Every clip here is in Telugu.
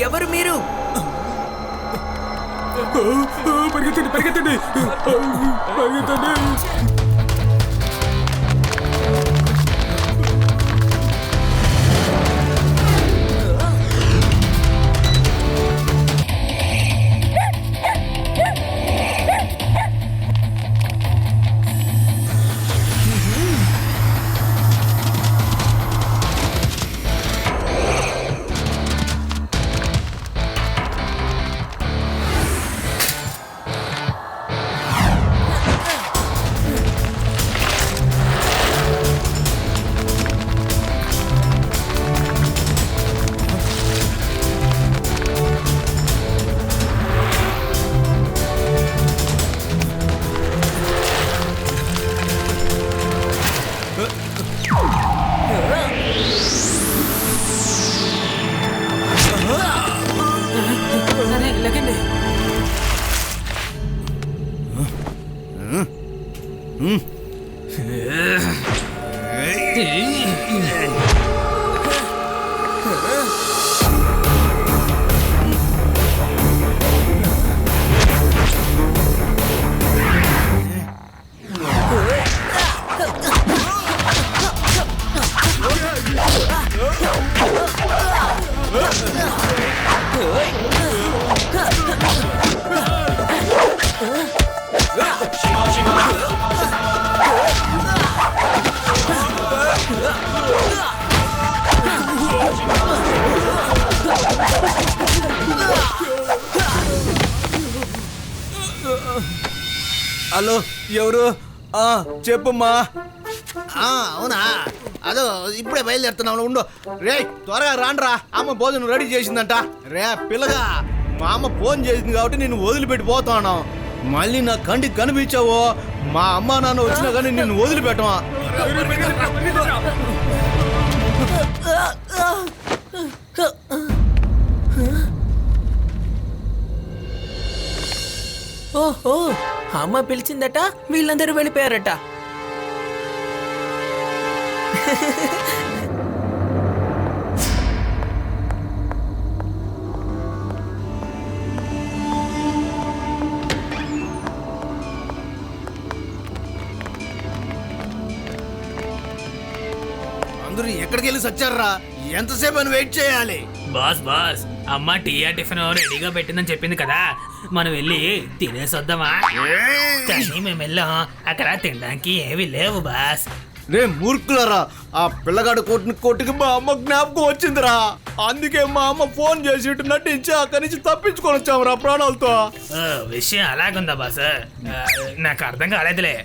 ఎవరు మీరు? పరిగెత్తండి పరిగెత్తండి పరిగెత్తండి. హలో, ఎవరు? చెప్పమ్మా. అవునా, అదో ఇప్పుడే బయలుదేరుతున్నావు. ఉండు రే, త్వరగా రాండ్రా. అమ్మ భోజనం రెడీ చేసిందంట. రే పిల్లగా, మా అమ్మ ఫోన్ చేసింది కాబట్టి నేను వదిలిపెట్టిపోతాను. మళ్ళీ నా కంటికి కనిపించావో మా అమ్మ నాన్న వచ్చినా కానీ నిన్ను వదిలిపెట్టమా. ఓహో, అమ్మ పిలిచిందట, వీళ్ళందరూ వెళ్ళిపోయారట. అందరూ ఎక్కడికి వెళ్ళి సచ్చారా? ఎంతసేపు అని వెయిట్ చేయాలి? బాస్ బాస్, అమ్మ టీయా టిఫిన్ రెడీగా పెట్టిందని చెప్పింది కదా, మనం వెళ్ళి తినేసొద్దామా? కానీ మేము వెళ్ళాం, అక్కడ తినడానికి ఏవి లేవు బాస్. రే మూర్ఖులరా, ఆ పిల్లగాడు కొట్టుకి మా అమ్మ జ్ఞాపకం వచ్చిందిరా. అందుకే మా అమ్మ ఫోన్ చేసి నటించి అక్కడి నుంచి తప్పించుకొని వచ్చామురా ప్రాణాలతో. విషయం అలాగుందా బాస్? నాకు అర్థం కాలేదులే.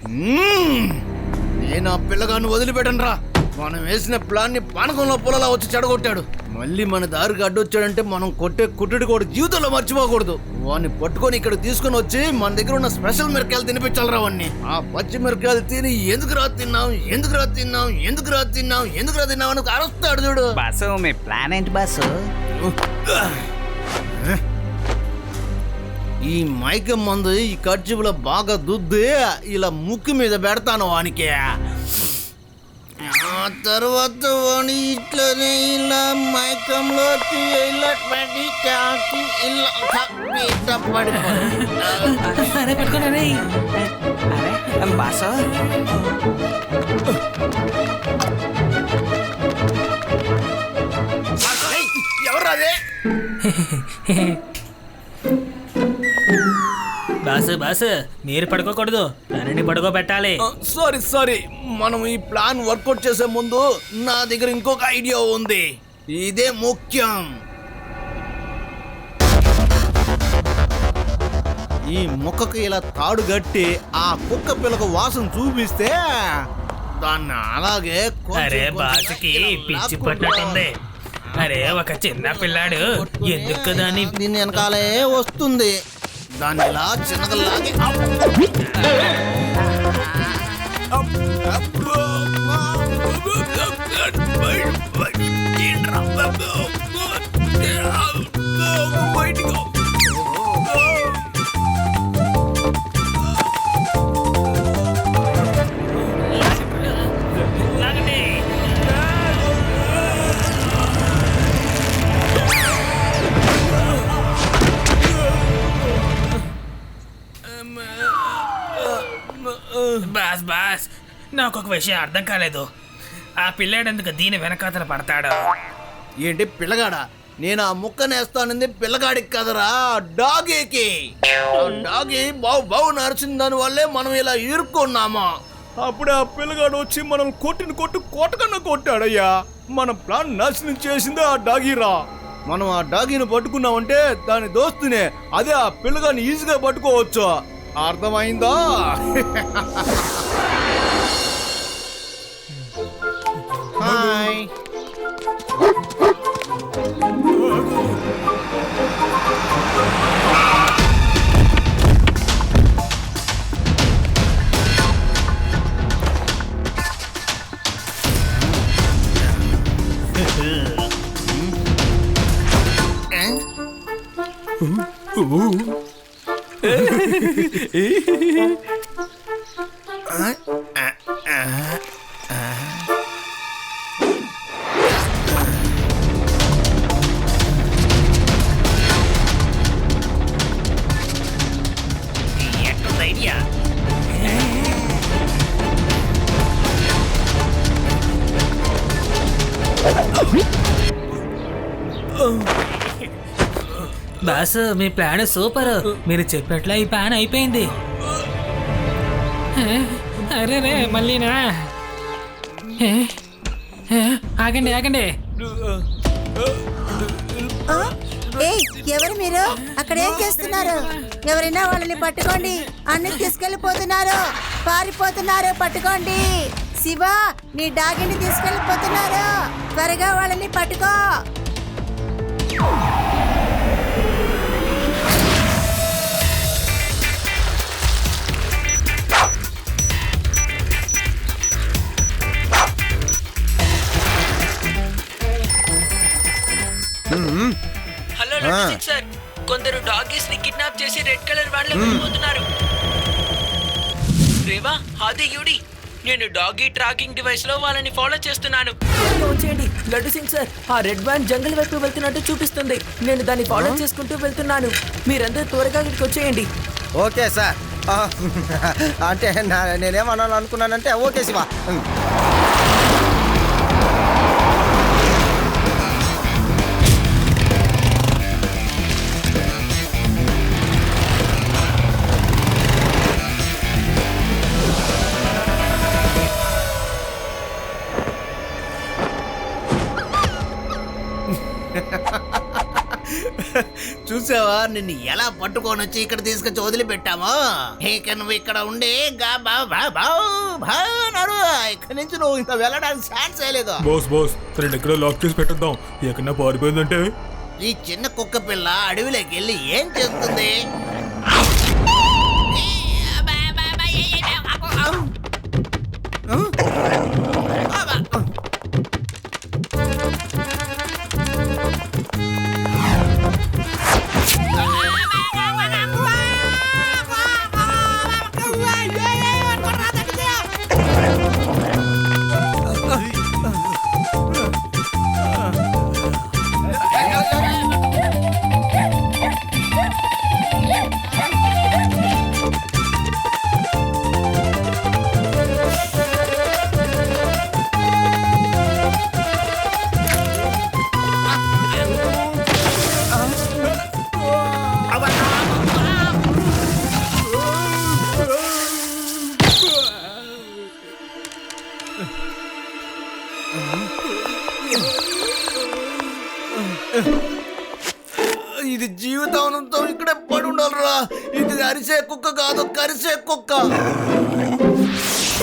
నేను ఆ పిల్లగాడిని వదిలిపెట్టను రా. మనం వేసిన ప్లాన్ ని పానకంలో పొలలా వచ్చి చెడగొట్టాడు. మళ్ళీ మన దారికి అడ్డొచ్చాడంటే మనం కొట్టే కుట్టుడి కూడా జీవితంలో మర్చిపోకూడదు. వాడిని పట్టుకొని ఇక్కడ తీసుకొని వచ్చి మన దగ్గర ఉన్న స్పెషల్ మిరకాయలు తినిపించాలరా వాడిని. ఆ పచ్చి మిరకాయలు తిని ఎందుకురా తిన్నాం అని అరుస్తాడు చూడు. బాసు, మీ ప్లాన్ ఏంటి బాసు? ఈ మైకం మందు ఈ కర్చీపులో బాగా దుద్ది ఇలా ముక్కు మీద పెడతాను వానికి. ఆ తర్వాత వాణి ఇట్లనే ఇలా మైకంలో ఇలా పెట్టి ఇలా పెట్టుకున్నానే. అరే బాసు, ఎవరాదే? బాసు బాసు, మీరు పడుకోకూడదు, నన్ను పడుకోబెట్టాలి. సారీ మనం ఈ ప్లాన్ వర్కౌట్ చేసే ముందు నా దగ్గర ఇంకొక ఐడియా ఉంది. ఇదే ముఖ్యం. ఈ మొక్కకు ఇలా తాడు కట్టి ఆ కుక్క పిల్లకు వాసన చూపిస్తే దాన్ని అలాగే కొంచెం అరే కొంచెంగా బాసుకి ఇలా పిచ్చి లాక్కుంటూ పట్టినట్టుంది. అరే ఒక చిన్న పిల్లాడు ఎందుకు దాన్ని దీని వెనకాలే వస్తుంది. దాన్ని ఇలా చిన్నగా లాగి లాగండి. బాస్ బాస్ నాకు ఒక విషయం అర్థం కాలేదు. ఆ పిల్లాడు ఎందుకు దీని వెనకాతల పడతాడు? ఏంటి పిల్లగాడా? నేను ఆ ముక్కనేస్తానంది పిల్లగాడికి కదరా, డాగీకి. ఆ డాగీ బావు బావు నరిచిన దాని వల్లే మనం ఇలా ఇరుక్కున్నామా. అప్పుడే ఆ పిల్లగాడు వచ్చి మనం కొట్టకన్నా కొట్టాడయ్యా. మన ప్లాన్ నాశనం చేసిందే ఆ డాగీరా. మనం ఆ డాగీని పట్టుకున్నామంటే దాని దోస్తునే, అదే ఆ పిల్లగాని ఈజీగా పట్టుకోవచ్చు. అర్థమైందా? హాయ్. ఎట్టుంది ఐడియా? బాస్ మీ ప్లాన్ సూపర్. మీరు చెప్పినట్లు ఈ ప్లాన్ అయిపోయింది. అరే రే మళ్ళీనా? ఆగండి ఆగండి. ఏయ్, ఎవరు మీరు? అక్కడ ఏం చేస్తున్నారు? ఎవరైనా వాళ్ళని పట్టుకోండి. అన్ని తీసుకెళ్లిపోతున్నారు, పారిపోతున్నారు. పట్టుకోండి. శివ, నీ డాగిని తీసుకెళ్లిపోతున్నారు. త్వరగా వాళ్ళని పట్టుకో. హలో లడ్డు సింగ్ సార్, కొందరు డాగీస్ ని కిడ్నాప్ చేసి రెడ్ కలర్ వ్యాన్ లో వెళ్ళిపోతున్నారు. రేవా, ఆది, యూడి, నేను డాగీ ట్రాకింగ్ డివైస్ లో వాళ్ళని ఫాలో చేస్తున్నాను. త్వరగా వచ్చేయండి లడ్డు సింగ్ సార్. ఆ రెడ్ వ్యాన్ జంగల్ వైపు వెళ్తున్నట్టు చూపిస్తుంది. నేను దాన్ని ఫాలో చేసుకుంటూ వెళ్తున్నాను. మీరందరూ త్వరగా ఇక్కడికి వచ్చేయండి. Okay sir. అంటే నేనేమన్నాను అనుకున్నానంటే ఓకే శివ. చూసావా, నిన్ను ఎలా పట్టుకొని వచ్చి ఇక్కడ తీసుకొచ్చి వదిలిపెట్టామో. ఇక నువ్వు ఇక్కడ ఉండి ఇక్కడి నుంచి నువ్వు ఇంత వెళ్ళడానికి ఛాన్స్ లేదు. బాస్ తనని ఎక్కడో లాక్ చేసి పెట్టేద్దాం. ఎక్కడన్నా పారిపోయిందంటే ఈ చిన్న కుక్క పిల్ల అడవిలోకి వెళ్ళి ఏం చేస్తుంది? ఇది జీవితాంతం ఇక్కడే పడి ఉండాలిరా. ఇది అరిసే కుక్క కాదు, కరిసే కుక్క.